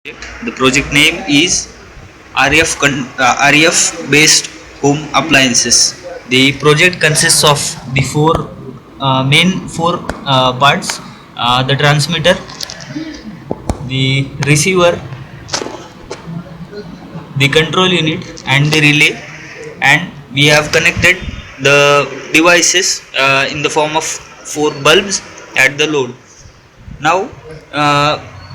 The project name is RF based home appliances. The project consists of the four main parts: the transmitter, the receiver, the control unit, and the relay. And we have connected the devices in the form of four bulbs at the load. Now,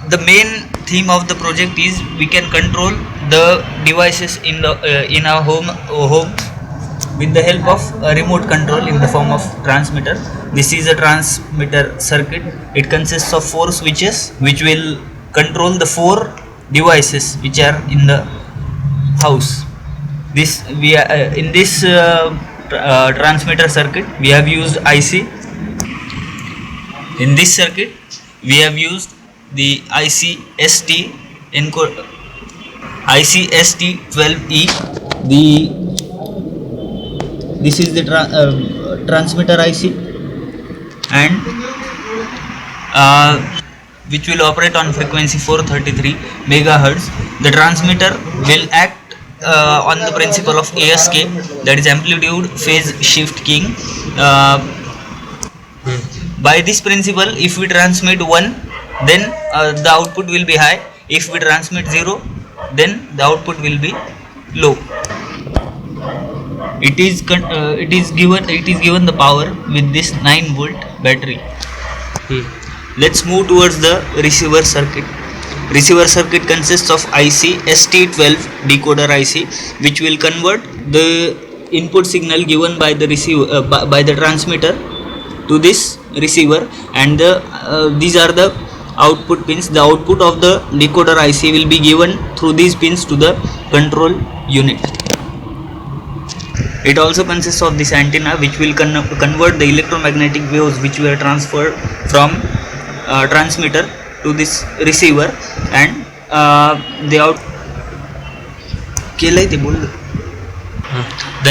the main theme of the project is we can control the devices in our home with the help of a remote control in the form of transmitter. This is a transmitter circuit. It consists of four switches which will control the four devices which are in the house. This we are, in this transmitter circuit we have used IC. In this circuit we have used the ICST ICST12E. This is the transmitter IC, and which will operate on frequency 433 megahertz. The transmitter will act on the principle of ASK, that is amplitude phase shift keying. By this principle, if we transmit 1, then the output will be high. If we transmit 0, then the output will be low. It is given the power with this 9-volt battery. Let's move towards the receiver circuit. Receiver circuit consists of IC ST12 decoder IC, which will convert the input signal given by the receiver by the transmitter to this receiver, and these are the output pins. The output of the decoder IC will be given through these pins to the control unit. It also consists of this antenna, which will convert the electromagnetic waves which were transferred from transmitter to this receiver, and the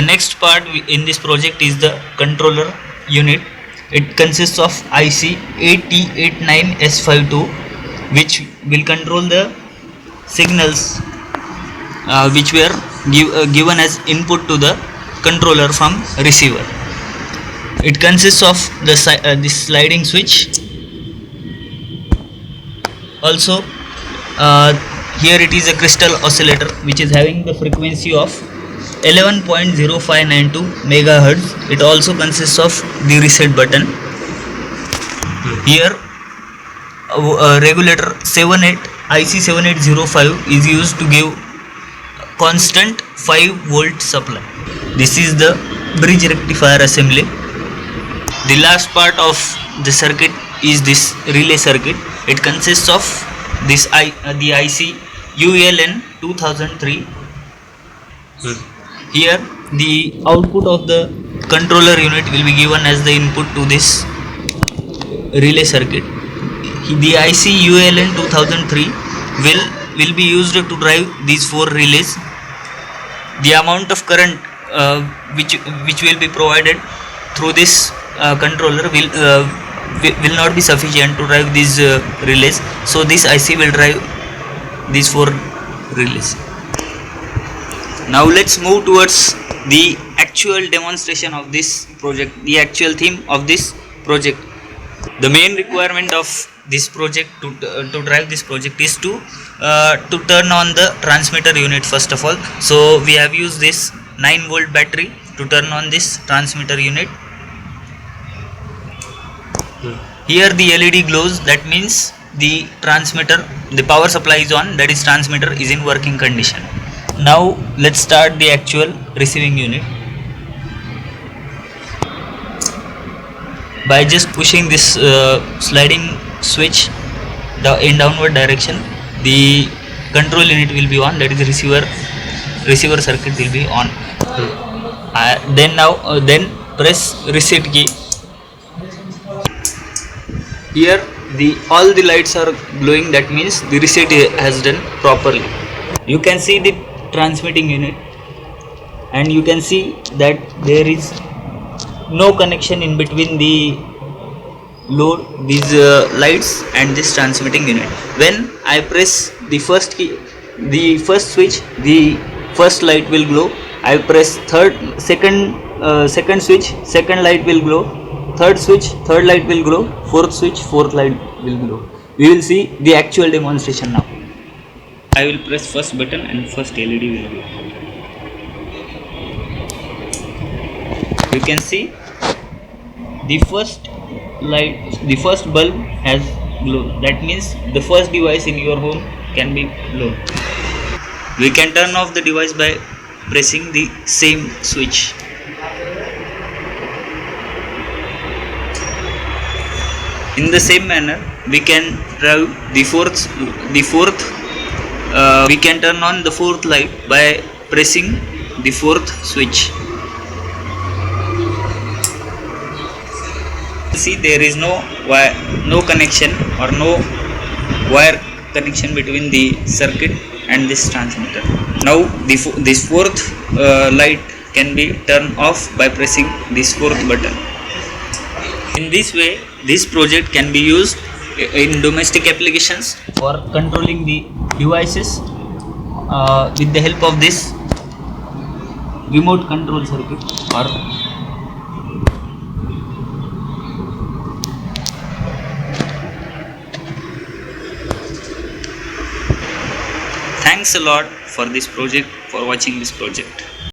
next part in this project is the controller unit. It consists of IC AT89S52, which will control the signals which were given as input to the controller from receiver. It consists of this sliding switch. Also, here it is a crystal oscillator which is having the frequency of 11.0592 megahertz. It also consists of the reset button. Here regulator IC7805 is used to give constant 5-volt supply. This is the bridge rectifier assembly. The last part of the circuit is this relay circuit. It consists of this the IC ULN 2003. Here the output of the controller unit will be given as the input to this relay circuit. The IC ULN 2003 will be used to drive these four relays. The amount of current which will be provided through this controller will not be sufficient to drive these relays, so this IC will drive these four relays. Now let's move towards the actual demonstration of this project, the actual theme of this project. The main requirement of this project to drive this project is to turn on the transmitter unit first of all. So we have used this 9-volt battery to turn on this transmitter unit. Here the LED glows, that means the transmitter, the power supply is on, that is transmitter is in working condition. Now let's start the actual receiving unit. By just pushing this sliding switch in downward direction, the control unit will be on, that is receiver circuit will be on. Then press reset key. Here all the lights are glowing, that means the reset has done properly. You can see the transmitting unit, and you can see that there is no connection in between the load these lights and this transmitting unit. When I press the first key, the first switch, the first light will glow. I press second switch, second light will glow. Third switch, third light will glow. Fourth switch, fourth light will glow. We will see the actual demonstration now. I will press first button and first LED will glow. You can see the first light, the first bulb has glowed. That means the first device in your home can be blown. We can turn off the device by pressing the same switch. In the same manner, we can drive the fourth. We can turn on the fourth light by pressing the fourth switch. See, there is no connection or no wire connection between the circuit and this transmitter. Now this fourth light can be turned off by pressing this fourth button. In this way, this project can be used in domestic applications for controlling the devices with the help of this remote control circuit or Thanks a lot for this project, for watching this project.